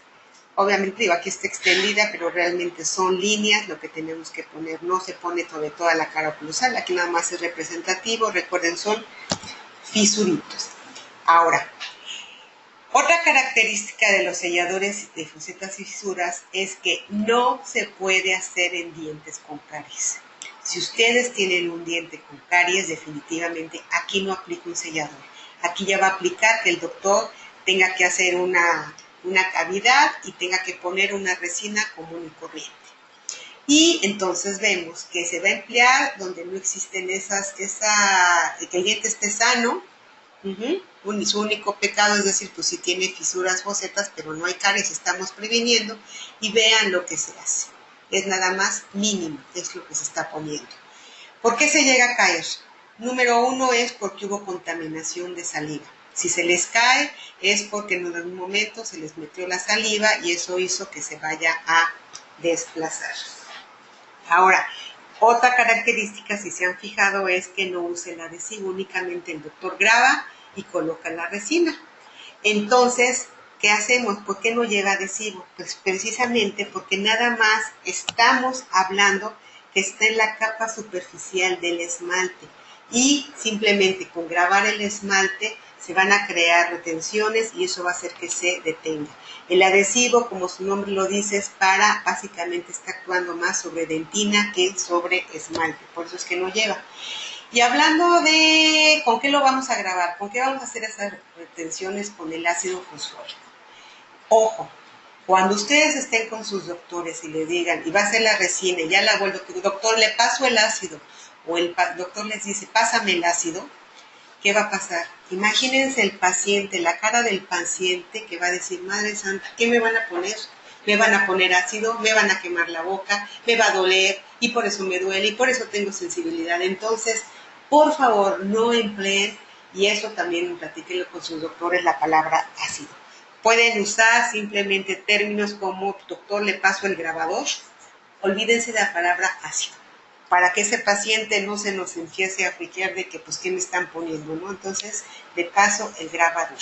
Obviamente, digo, aquí está extendida, pero realmente son líneas lo que tenemos que poner. No se pone sobre toda la cara oclusal, aquí nada más es representativo. Recuerden, son fisuritos. Ahora, otra característica de los selladores de fosetas y fisuras es que no se puede hacer en dientes con caries. Si ustedes tienen un diente con caries, definitivamente aquí no aplica un sellador. Aquí ya va a aplicar que el doctor tenga que hacer una cavidad y tenga que poner una resina común y corriente. Y entonces vemos que se va a emplear donde no existen que el diente esté sano. Su único pecado es decir, pues si tiene fisuras, fosetas, pero no hay caries, estamos previniendo. Y vean lo que se hace. Es nada más mínimo, es lo que se está poniendo. ¿Por qué se llega a caer? Número 1 es porque hubo contaminación de saliva. Si se les cae es porque en algún momento se les metió la saliva y eso hizo que se vaya a desplazar. Ahora, otra característica, si se han fijado, es que no use el adhesivo, únicamente el doctor graba y coloca la resina. Entonces, ¿qué hacemos? ¿Por qué no lleva adhesivo? Pues precisamente porque nada más estamos hablando que está en la capa superficial del esmalte y simplemente con grabar el esmalte se van a crear retenciones y eso va a hacer que se detenga. El adhesivo, como su nombre lo dice, es básicamente está actuando más sobre dentina que sobre esmalte, por eso es que no lleva. Y hablando de con qué lo vamos a grabar, con qué vamos a hacer esas retenciones, con el ácido fosfórico. Ojo, cuando ustedes estén con sus doctores y le digan, y va a ser la resina, y ya la vuelvo, doctor, le paso el ácido, o el doctor les dice, pásame el ácido, ¿qué va a pasar? Imagínense el paciente, la cara del paciente que va a decir, Madre Santa, ¿qué me van a poner? Me van a poner ácido, me van a quemar la boca, me va a doler, y por eso me duele, y por eso tengo sensibilidad. Entonces, por favor, no empleen, y eso también platíquenlo con sus doctores, la palabra ácido. Pueden usar simplemente términos como, doctor, le paso el grabador. Olvídense de la palabra ácido, para que ese paciente no se nos empiece a friquear de que, pues, ¿qué me están poniendo, no? Entonces, le paso el grabador.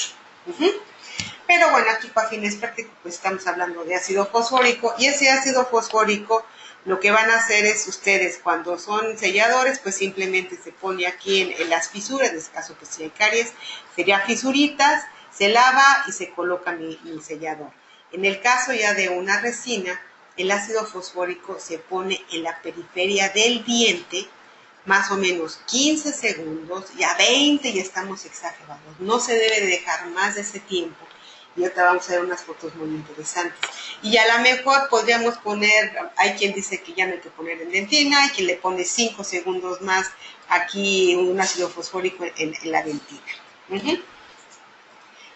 Pero bueno, aquí para fines prácticos, pues estamos hablando de ácido fosfórico, y ese ácido fosfórico, lo que van a hacer es ustedes, cuando son selladores, pues simplemente se pone aquí en las fisuras, en este caso, pues si hay caries, sería fisuritas, se lava y se coloca mi sellador. En el caso ya de una resina, el ácido fosfórico se pone en la periferia del diente, más o menos 15 segundos, ya 20 ya estamos exagerados. No se debe de dejar más de ese tiempo. Y ahorita vamos a ver unas fotos muy interesantes. Y a lo mejor podríamos poner, hay quien dice que ya no hay que poner en dentina, hay quien le pone 5 segundos más aquí un ácido fosfórico en la dentina.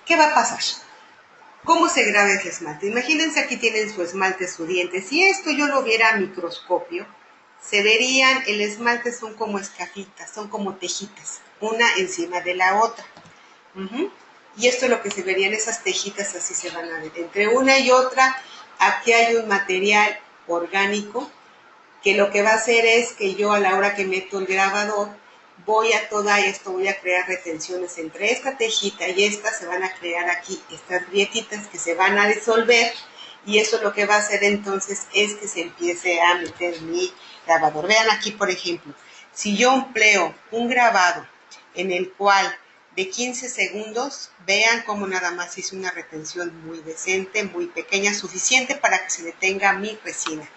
¿Qué va a pasar? ¿Cómo se graba ese esmalte? Imagínense, aquí tienen su esmalte, su diente. Si esto yo lo viera a microscopio, se verían, el esmalte son como escafitas, son como tejitas, una encima de la otra. Y esto es lo que se verían, esas tejitas así se van a ver. Entre una y otra, aquí hay un material orgánico que lo que va a hacer es que yo a la hora que meto el grabador, voy a crear retenciones entre esta tejita y esta, se van a crear aquí estas grietitas que se van a disolver, y eso lo que va a hacer entonces es que se empiece a meter mi grabador. Vean aquí, por ejemplo, si yo empleo un grabado en el cual de 15 segundos, vean cómo nada más hice una retención muy decente, muy pequeña, suficiente para que se detenga mi resina.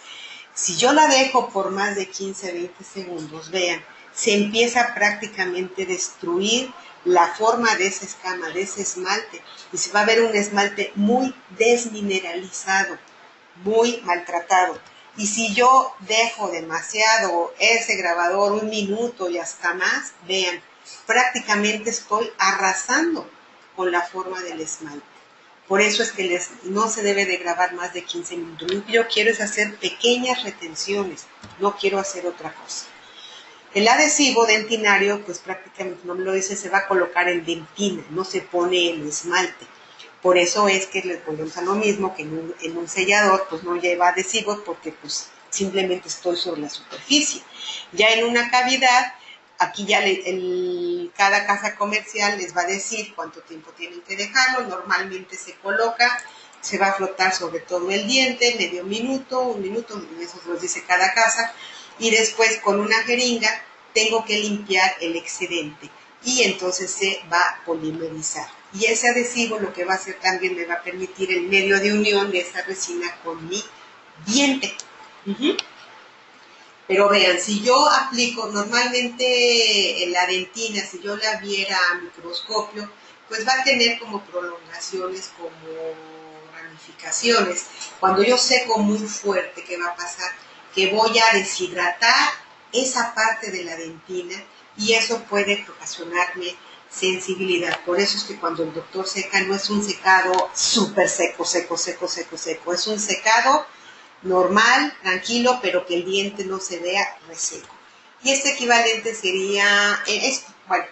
Si yo la dejo por más de 15, 20 segundos, vean, se empieza prácticamente a destruir la forma de esa escama, de ese esmalte, y se va a ver un esmalte muy desmineralizado, muy maltratado. Y si yo dejo demasiado ese grabador, 1 minuto y hasta más, vean, prácticamente estoy arrasando con la forma del esmalte. Por eso es que no se debe de grabar más de 15 minutos. Lo que yo quiero es hacer pequeñas retenciones, no quiero hacer otra cosa. El adhesivo dentinario, pues prácticamente, no me lo dice, se va a colocar en dentina, no se pone en esmalte. Por eso es que les volvemos a lo mismo, que en un sellador pues no lleva adhesivos, porque pues simplemente estoy sobre la superficie. Ya en una cavidad, aquí ya cada casa comercial les va a decir cuánto tiempo tienen que dejarlo. Normalmente se coloca, se va a flotar sobre todo el diente, medio minuto, 1 minuto, eso nos dice cada casa, y después con una jeringa tengo que limpiar el excedente y entonces se va a polimerizar. Y ese adhesivo lo que va a hacer también me va a permitir el medio de unión de esa resina con mi diente. Pero vean, si yo aplico normalmente la dentina, si yo la viera a microscopio, pues va a tener como prolongaciones, como ramificaciones. Cuando yo seco muy fuerte, ¿qué va a pasar? Que voy a deshidratar esa parte de la dentina y eso puede ocasionarme sensibilidad. Por eso es que cuando el doctor seca, no es un secado súper seco, es un secado normal, tranquilo, pero que el diente no se vea reseco. Y este equivalente sería esto. Bueno,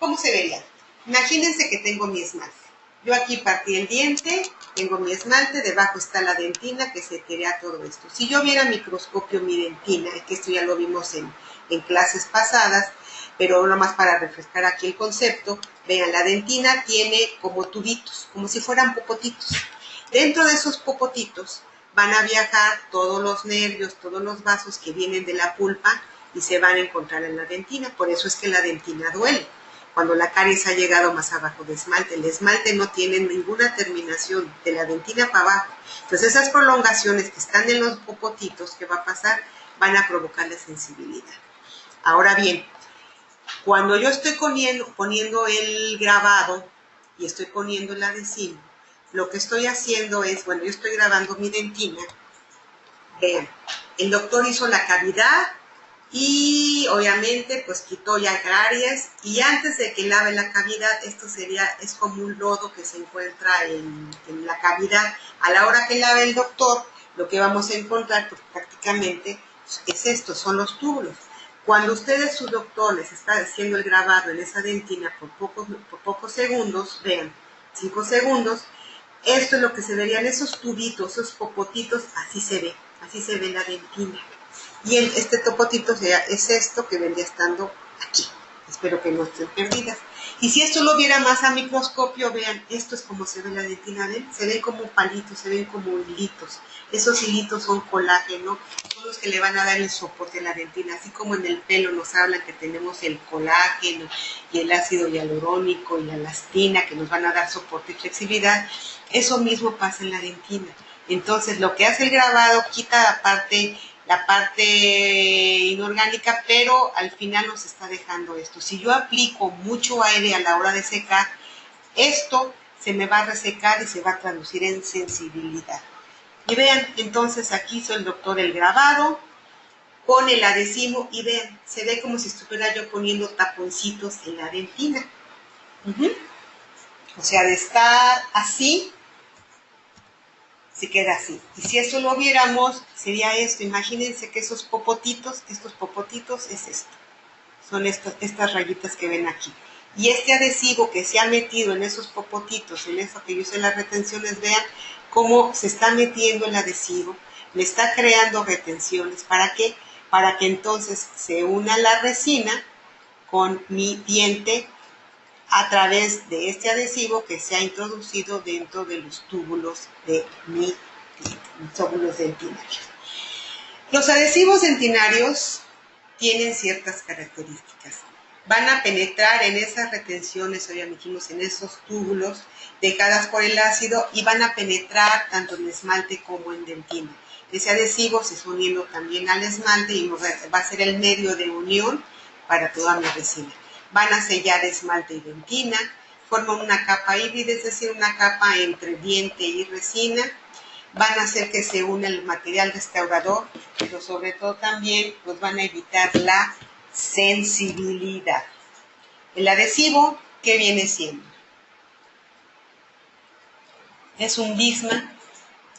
¿cómo se vería? Imagínense que tengo mi esmalte. Yo aquí partí el diente, tengo mi esmalte, debajo está la dentina que se crea todo esto. Si yo viera a microscopio mi dentina, que esto ya lo vimos en clases pasadas, pero nomás para refrescar aquí el concepto, vean, la dentina tiene como tubitos, como si fueran popotitos. Dentro de esos popotitos van a viajar todos los nervios, todos los vasos que vienen de la pulpa y se van a encontrar en la dentina. Por eso es que la dentina duele. Cuando la caries ha llegado más abajo de esmalte, el esmalte no tiene ninguna terminación de la dentina para abajo. Entonces esas prolongaciones que están en los popotitos, ¿qué va a pasar? Van a provocarle sensibilidad. Ahora bien, cuando yo estoy poniendo el grabado y estoy poniendo el adhesivo, lo que estoy haciendo es, bueno, yo estoy grabando mi dentina. Vean, el doctor hizo la cavidad y obviamente pues quitó ya caries, y antes de que lave la cavidad, esto es como un lodo que se encuentra en la cavidad. A la hora que lave el doctor, lo que vamos a encontrar pues, prácticamente es esto, son los túbulos. Cuando ustedes, su doctor, les está haciendo el grabado en esa dentina por pocos segundos, vean, 5 segundos, esto es lo que se verían, esos tubitos, esos popotitos, así se ve la dentina. Y este topotito es esto que vendría estando aquí. Espero que no estén perdidas. Y si esto lo viera más a microscopio, vean, esto es como se ve la dentina, ¿ven? Se ven como palitos, se ven como hilitos. Esos hilitos son colágeno, son los que le van a dar el soporte a la dentina. Así como en el pelo nos hablan que tenemos el colágeno y el ácido hialurónico y la elastina que nos van a dar soporte y flexibilidad, eso mismo pasa en la dentina. Entonces, lo que hace el grabado quita la parte inorgánica, pero al final nos está dejando esto. Si yo aplico mucho aire a la hora de secar, esto se me va a resecar y se va a traducir en sensibilidad. Y vean, entonces aquí hizo el doctor el grabado con el adhesivo y vean, se ve como si estuviera yo poniendo taponcitos en la dentina. O sea, de estar así, se queda así. Y si esto lo viéramos, sería esto. Imagínense que estos popotitos es esto. Son estas rayitas que ven aquí. Y este adhesivo que se ha metido en esos popotitos, en eso que yo hice las retenciones, vean cómo se está metiendo el adhesivo, me está creando retenciones. ¿Para qué? Para que entonces se una la resina con mi diente a través de este adhesivo que se ha introducido dentro de los túbulos de mi túbulos dentinarios. Los adhesivos dentinarios tienen ciertas características. Van a penetrar en esas retenciones, o ya dijimos, en esos túbulos dejadas por el ácido y van a penetrar tanto en esmalte como en dentina. Ese adhesivo se está uniendo también al esmalte y va a ser el medio de unión para toda mi resina. Van a sellar esmalte y dentina, forman una capa híbrida, es decir, una capa entre diente y resina. Van a hacer que se una el material restaurador, pero sobre todo también pues van a evitar la sensibilidad. El adhesivo, ¿qué viene siendo? Es un bisma,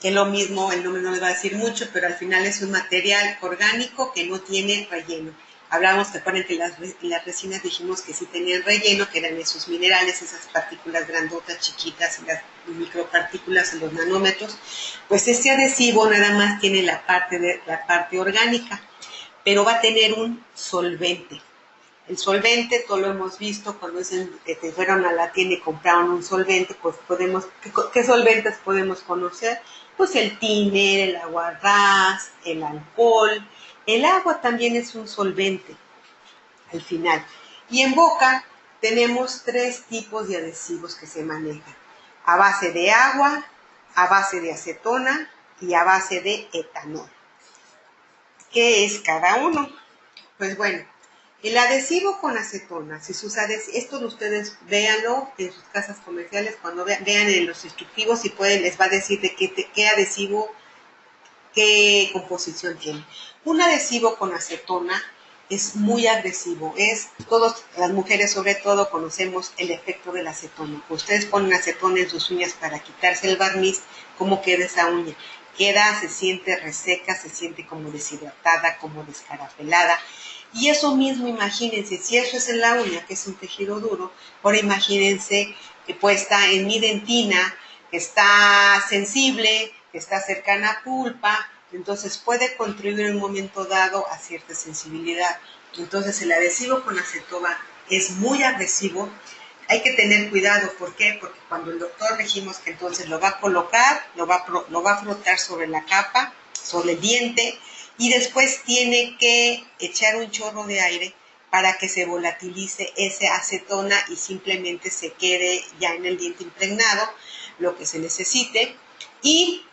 que es lo mismo, el nombre no les va a decir mucho, pero al final es un material orgánico que no tiene relleno. Hablamos, ¿te acuerdan que las resinas dijimos que sí tenían relleno, que eran esos minerales, esas partículas grandotas, chiquitas, las micropartículas en los nanómetros? Pues este adhesivo nada más tiene la parte orgánica, pero va a tener un solvente. El solvente, todo lo hemos visto cuando dicen que te fueron a la tienda y compraron un solvente, pues ¿qué solventes podemos conocer? Pues el tiner, el aguarrás, el alcohol. El agua también es un solvente al final. Y en boca tenemos 3 tipos de adhesivos que se manejan: a base de agua, a base de acetona y a base de etanol. ¿Qué es cada uno? Pues bueno, el adhesivo con acetona, si sus esto ustedes véanlo en sus casas comerciales, cuando vean en los instructivos, si pueden, les va a decir de qué adhesivo, qué composición tiene. Un adhesivo con acetona es muy agresivo. Todas las mujeres sobre todo conocemos el efecto de la acetona. Ustedes ponen acetona en sus uñas para quitarse el barniz, ¿cómo queda esa uña? Se siente reseca, se siente como deshidratada, como descarapelada. Y eso mismo, imagínense, si eso es en la uña, que es un tejido duro, ahora imagínense que puesta en mi dentina, que está sensible, que está cercana a pulpa, entonces puede contribuir en un momento dado a cierta sensibilidad. Entonces el adhesivo con acetona es muy agresivo. Hay que tener cuidado, ¿por qué? Porque cuando el doctor dijimos que entonces lo va a colocar, lo va a frotar sobre la capa, sobre el diente, y después tiene que echar un chorro de aire para que se volatilice esa acetona y simplemente se quede ya en el diente impregnado, lo que se necesite. Y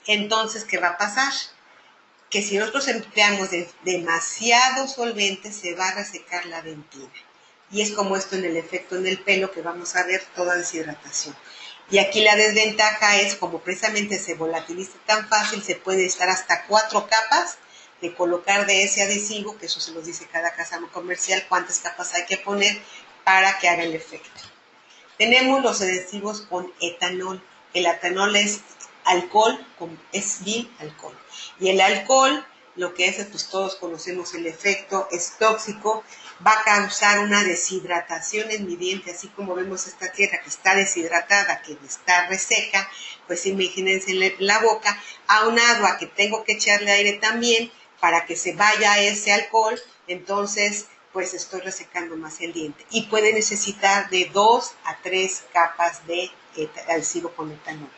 entonces, ¿qué va a pasar? Que si nosotros empleamos demasiado solvente, se va a resecar la dentina. Y es como esto en el efecto en el pelo, que vamos a ver toda deshidratación. Y aquí la desventaja es, como precisamente se volatiliza tan fácil, se puede estar hasta 4 capas de colocar de ese adhesivo, que eso se los dice cada casa comercial, cuántas capas hay que poner para que haga el efecto. Tenemos los adhesivos con etanol. El etanol es alcohol, es vil alcohol. Y el alcohol, lo que es, pues todos conocemos el efecto, es tóxico, va a causar una deshidratación en mi diente, así como vemos esta tierra que está deshidratada, que está reseca, pues imagínense en la boca, aunado a que tengo que echarle aire también para que se vaya ese alcohol, entonces pues estoy resecando más el diente. Y puede necesitar de 2 a 3 capas de adhesivo con etanol.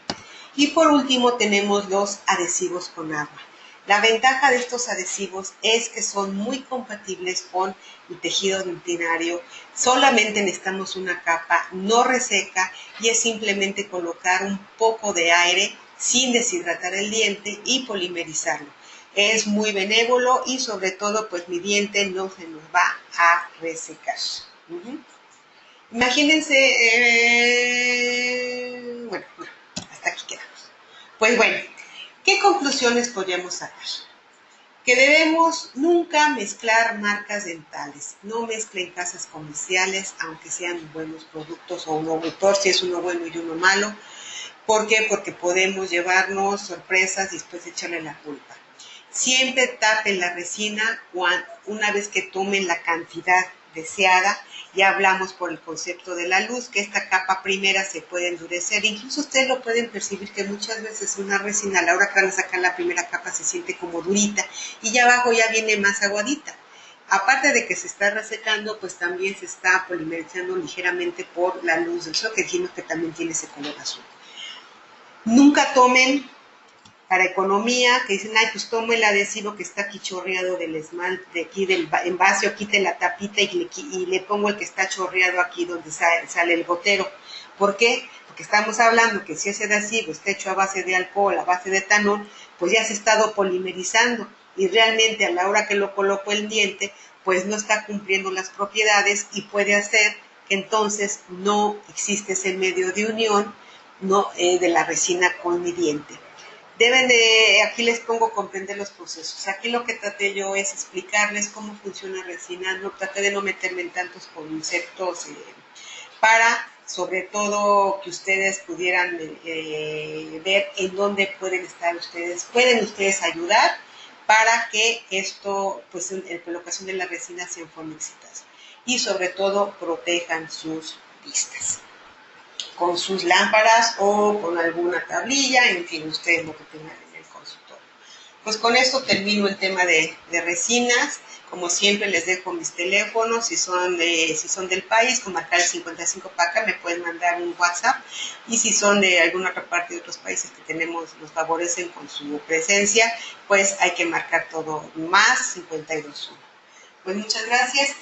Y por último tenemos los adhesivos con agua. La ventaja de estos adhesivos es que son muy compatibles con el tejido dentinario. Solamente necesitamos una capa, no reseca y es simplemente colocar un poco de aire sin deshidratar el diente y polimerizarlo. Es muy benévolo y sobre todo pues mi diente no se nos va a resecar. Imagínense, bueno, hasta aquí quedamos. Pues bueno, ¿qué conclusiones podríamos sacar? Que debemos nunca mezclar marcas dentales. No mezclen casas comerciales, aunque sean buenos productos o uno autor, si es uno bueno y uno malo. ¿Por qué? Porque podemos llevarnos sorpresas y después echarle la culpa. Siempre tapen la resina una vez que tomen la cantidad deseada. Ya hablamos por el concepto de la luz, que esta capa primera se puede endurecer. Incluso ustedes lo pueden percibir que muchas veces una resina, a la hora que van a sacar la primera capa, se siente como durita y ya abajo ya viene más aguadita. Aparte de que se está resecando, pues también se está polimerizando ligeramente por la luz del sol, que dijimos que también tiene ese color azul. Nunca tomen para economía, que dicen, ay, pues tomo el adhesivo que está aquí chorreado del esmalte, de aquí del envase, o quite la tapita y le pongo el que está chorreado aquí donde sale el gotero. ¿Por qué? Porque estamos hablando que si ese adhesivo está hecho a base de alcohol, a base de etanol, pues ya se ha estado polimerizando y realmente a la hora que lo coloco el diente, pues no está cumpliendo las propiedades y puede hacer que entonces no existe ese medio de unión de la resina con mi diente. Aquí les pongo comprender los procesos. Aquí lo que traté yo es explicarles cómo funciona resina. No traté de no meterme en tantos conceptos para, sobre todo, que ustedes pudieran ver en dónde pueden ustedes ayudar para que esto, pues, en la colocación de la resina sea en forma exitosa. Y sobre todo, protejan sus vistas con sus lámparas o con alguna tablilla, en fin, ustedes lo que tengan en el consultorio. Pues con esto termino el tema de resinas. Como siempre les dejo mis teléfonos, si son del país, con marcar el 55 para acá, me pueden mandar un WhatsApp, y si son de alguna otra parte de otros países que nos favorecen con su presencia, pues hay que marcar todo más 52. Pues muchas gracias.